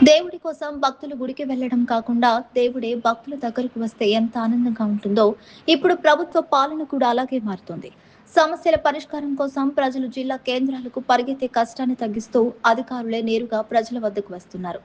దేవుడి కోసం భక్తులు గుడికి వెళ్లడం కాకుండా దేవుడే భక్తుల దగ్గరకు వస్తే ఎంత ఆనందంగా ఉంటుందో ఇప్పుడు ప్రభుత్వ పాలన కూడా అలాగే మారుతుంది. సమస్యల పరిష్కారం కోసం ప్రజలు జిల్లా కేంద్రాలకు పరిగెత్తే కష్టాన్ని తగ్గిస్తూ అధికారులే నేరుగా ప్రజల వద్దకు వస్తున్నారు.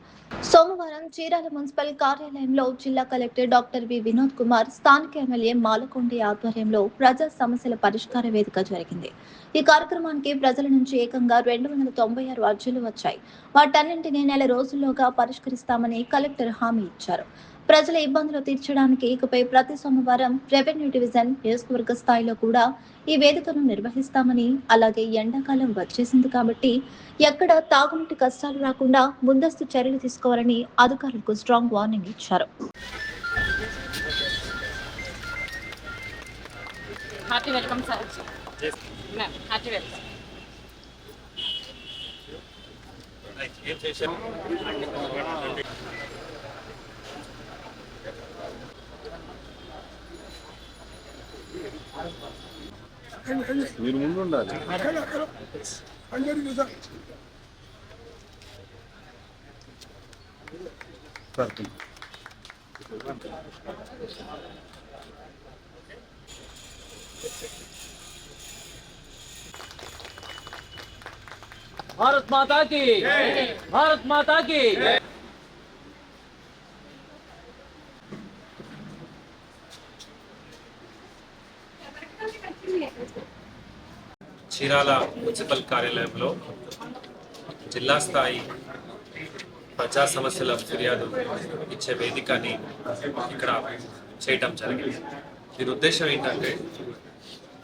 సోమవారం చీరాల మున్సిపల్ కార్యాలయంలో జిల్లా కలెక్టర్ డాక్టర్ వినోద్ కుమార్, స్థానిక ఎమ్మెల్యే మాలకొండ ఆధ్వర్యంలో ప్రజా సమస్యల పరిష్కార వేదిక జరిగింది. ఈ కార్యక్రమానికి ప్రజల నుంచి ఏకంగా 296 అర్జీలు వచ్చాయి. వాటన్నింటినీ నెల రోజుల్లోగా పరిష్కరిస్తామని కలెక్టర్ హామీ ఇచ్చారు. ప్రజల ఇబ్బందులు తీర్చడానికి ఇకపై ప్రతి సోమవారం రెవెన్యూ డివిజన్, నియోజకవర్గ స్థాయిలో కూడా ఈ వేదికను నిర్వహిస్తామని, అలాగే ఎండాకాలం వచ్చేసింది కాబట్టి ఎక్కడ తాగునీటి కష్టాలు రాకుండా ముందస్తు చర్యలు తీసుకోవాలని అధికారులకు స్ట్రాంగ్ వార్నింగ్ ఇచ్చారు. Hearty welcome sir. Ma'am hearty welcome. మీరు ముందు ఉండాలి. भारत माता की, भारत माता की। చీరాల మున్సిపల్ కార్యాలయంలో జిల్లా స్థాయి ప్రజా సమస్యల ఫిర్యాదు ఇచ్చే వేదికని ఇక్కడ చేయటం జరిగింది. దీని ఉద్దేశం ఏంటంటే,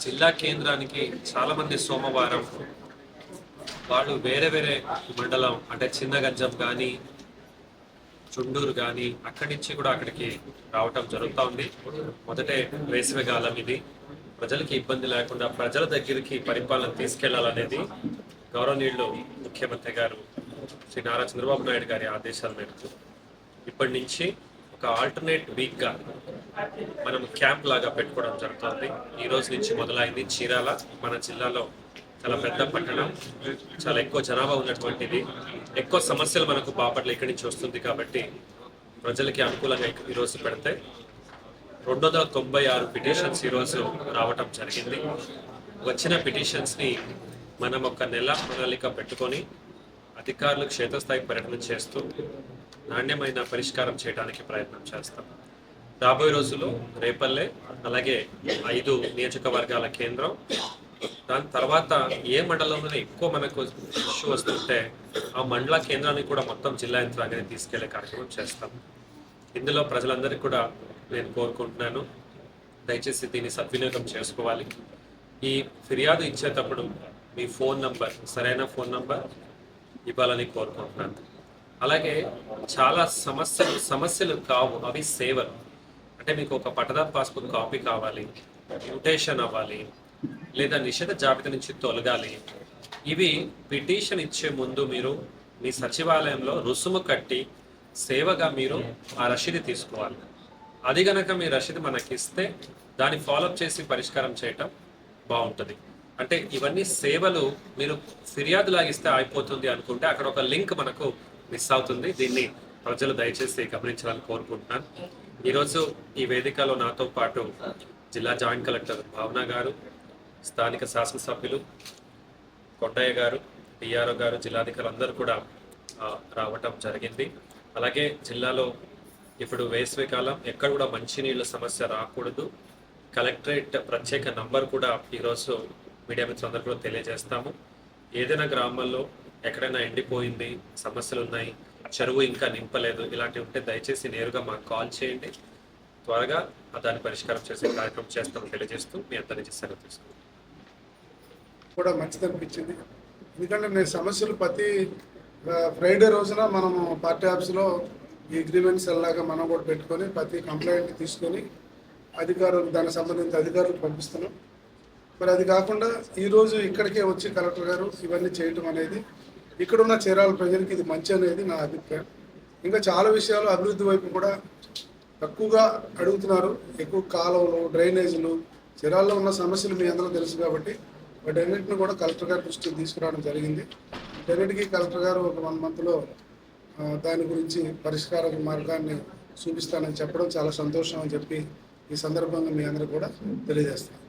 జిల్లా కేంద్రానికి చాలామంది సోమవారం వాళ్ళు వేరే వేరే మండలం అంటే చిన్నగంజం కానీ చుండూరు కానీ అక్కడి నుంచి కూడా అక్కడికి రావటం జరుగుతూ ఉంది. మొదటే వేసవికాలం ఇది, ప్రజలకి ఇబ్బంది లేకుండా ప్రజల దగ్గరికి పరిపాలన తీసుకెళ్లాలనేది గౌరవనీయులు ముఖ్యమంత్రి గారు శ్రీ నారా చంద్రబాబు నాయుడు గారి ఆదేశాల మేరకు ఇప్పటి నుంచి ఒక ఆల్టర్నేట్ వీక్గా మనం క్యాంప్ లాగా పెట్టుకోవడం జరుగుతుంది. ఈ రోజు నుంచి మొదలైంది. చీరాల మన జిల్లాలో చాలా పెద్ద పట్టణం, చాలా ఎక్కువ జనాభా ఉన్నటువంటిది, ఎక్కువ సమస్యలు మనకు బాపట్ల ఇక్కడి నుంచి వస్తుంది కాబట్టి ప్రజలకి అనుకూలంగా ఈరోజు పెడితే 296 పిటిషన్స్ ఈరోజు రావటం జరిగింది. వచ్చిన పిటిషన్స్ని మనం ఒక నెల ప్రణాళిక పెట్టుకొని అధికారులు క్షేత్రస్థాయి పర్యటన చేస్తూ నాణ్యమైన పరిష్కారం చేయడానికి ప్రయత్నం చేస్తాం. రాబోయే రోజుల్లో రేపల్లె, అలాగే 5 నియోజకవర్గాల కేంద్రం, దాని తర్వాత ఏ మండలంలో ఎక్కువ మనకు ఇష్యూ వస్తుంటే ఆ మండల కేంద్రాన్ని కూడా మొత్తం జిల్లా యంత్రాంగాన్ని తీసుకెళ్లే కార్యక్రమం చేస్తాం. ఇందులో ప్రజలందరికీ కూడా నేను కోరుకుంటున్నాను, దయచేసి దీన్ని సద్వినియోగం చేసుకోవాలి. ఈ ఫిర్యాదు ఇచ్చేటప్పుడు మీ ఫోన్ నంబర్, సరైన ఫోన్ నంబర్ ఇవ్వాలని కోరుకుంటున్నాను. అలాగే చాలా సమస్యలు కావు, అవి సేవలు. అంటే మీకు ఒక పట్టదారు పాస్బుక్ కాపీ కావాలి, మ్యూటేషన్ అవ్వాలి, లేదా నిషేధ జాబితా నుంచి తొలగాలి. ఇవి పిటిషన్ ఇచ్చే ముందు మీరు మీ సచివాలయంలో రుసుము కట్టి సేవగా మీరు ఆ రసీదు తీసుకోవాలి. అది గనక మీ రసీదు మనకి ఇస్తే దాన్ని ఫాలోఅప్ చేసి పరిష్కారం చేయటం బాగుంటుంది. అంటే ఇవన్నీ సేవలు మీరు ఫిర్యాదు లాగిస్తే అయిపోతుంది అనుకుంటే అక్కడ ఒక లింక్ మనకు మిస్ అవుతుంది. దీన్ని ప్రజలు దయచేసి గమనించాలని కోరుకుంటున్నాను. ఈరోజు ఈ వేదికలో నాతో పాటు జిల్లా జాయింట్ కలెక్టర్ భావన గారు, స్థానిక శాసనసభ్యులు కొండయ్య గారు, డిఆర్ఓ గారు, జిల్లాధికారులు అందరూ కూడా రావటం జరిగింది. అలాగే జిల్లాలో ఇప్పుడు వేసవికాలం, ఎక్కడ కూడా మంచినీళ్ళ సమస్య రాకూడదు. కలెక్టరేట్ ప్రత్యేక నంబర్ కూడా ఈరోజు మీడియా మిత్రులందరూ కూడా తెలియజేస్తాము. ఏదైనా గ్రామాల్లో ఎక్కడైనా ఎండిపోయింది, సమస్యలు ఉన్నాయి, చెరువు ఇంకా నింపలేదు, ఇలాంటివి ఉంటే దయచేసి నేరుగా మాకు కాల్ చేయండి. త్వరగా దాన్ని పరిష్కారం చేసే కార్యక్రమం చేస్తామని తెలియజేస్తూ మీ అందరి నుంచి సెలవు తీసుకుంటాం. కూడా మంచిది అనిపించింది. ఎందుకంటే నేను సమస్యలు ప్రతి ఫ్రైడే రోజున మనము పార్టీ ఆఫీస్లో ఈ అగ్రిమెంట్స్ అలాగా మనం కూడా పెట్టుకొని ప్రతి కంప్లైంట్ తీసుకొని అధికారులు, దానికి సంబంధించిన అధికారులకు పంపిస్తున్నాం. మరి అది కాకుండా ఈరోజు ఇక్కడికే వచ్చి కలెక్టర్ గారు ఇవన్నీ చేయటం అనేది ఇక్కడున్న చీరాల ప్రజలకి ఇది మంచి అనేది నా అభిప్రాయం. ఇంకా చాలా విషయాలు అభివృద్ధి వైపు కూడా తక్కువగా అడుగుతున్నారు. ఎక్కువ కాలువలు, డ్రైనేజీలు, చీరాల్లో ఉన్న సమస్యలు మీ అందరూ తెలుసు కాబట్టి వాటన్నింటిని కూడా కలెక్టర్ గారి దృష్టికి తీసుకురావడం జరిగింది. వీటన్నిటికీ కలెక్టర్ గారు ఒక 1 మంత్లో దాని గురించి పరిష్కార మార్గాన్ని చూపిస్తానని చెప్పడం చాలా సంతోషం అని చెప్పి ఈ సందర్భంగా మీ అందరూ కూడా తెలియజేస్తాను.